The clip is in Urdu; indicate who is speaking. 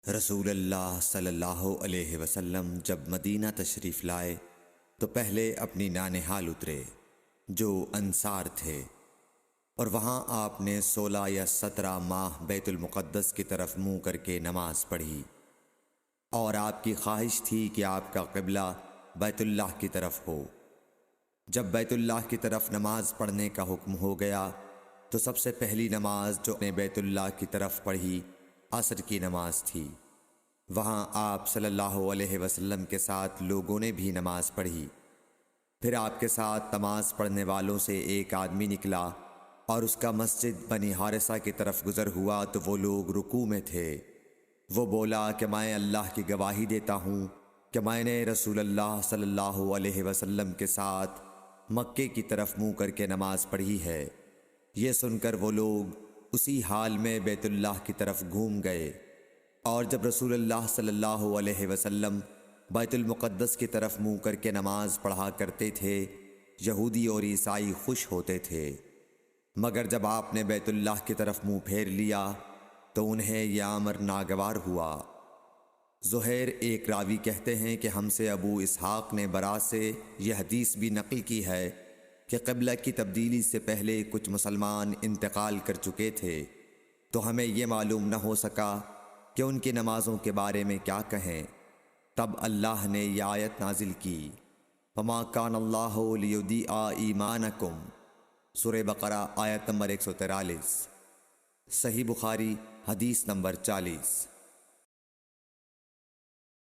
Speaker 1: رسول اللہ صلی اللہ علیہ وسلم جب مدینہ تشریف لائے تو پہلے اپنی نانہال اترے جو انصار تھے، اور وہاں آپ نے 16 یا 17 ماہ بیت المقدس کی طرف منہ کر کے نماز پڑھی، اور آپ کی خواہش تھی کہ آپ کا قبلہ بیت اللہ کی طرف ہو۔ جب بیت اللہ کی طرف نماز پڑھنے کا حکم ہو گیا تو سب سے پہلی نماز جو نے بیت اللہ کی طرف پڑھی عصر کی نماز تھی۔ وہاں آپ صلی اللہ علیہ وسلم کے ساتھ لوگوں نے بھی نماز پڑھی۔ پھر آپ کے ساتھ نماز پڑھنے والوں سے ایک آدمی نکلا اور اس کا مسجد بنی حارثہ کی طرف گزر ہوا تو وہ لوگ رکوع میں تھے۔ وہ بولا کہ میں اللہ کی گواہی دیتا ہوں کہ میں نے رسول اللہ صلی اللہ علیہ وسلم کے ساتھ مکے کی طرف منہ کر کے نماز پڑھی ہے۔ یہ سن کر وہ لوگ اسی حال میں بیت اللہ کی طرف گھوم گئے، اور جب رسول اللہ صلی اللہ علیہ وسلم بیت المقدس کی طرف منہ کر کے نماز پڑھا کرتے تھے، یہودی اور عیسائی خوش ہوتے تھے، مگر جب آپ نے بیت اللہ کی طرف منہ پھیر لیا تو انہیں یہ امر ناگوار ہوا۔ زہیر ایک راوی کہتے ہیں کہ ہم سے ابو اسحاق نے برا سے یہ حدیث بھی نقل کی ہے کہ قبلہ کی تبدیلی سے پہلے کچھ مسلمان انتقال کر چکے تھے، تو ہمیں یہ معلوم نہ ہو سکا کہ ان کی نمازوں کے بارے میں کیا کہیں۔ تب اللہ نے یہ آیت نازل کی، وَمَا كَانَ اللَّهُ لِيُضِيعَ إِيمَانَكُمْ، سورہ بقرہ آیت نمبر 143، صحیح بخاری حدیث نمبر 40۔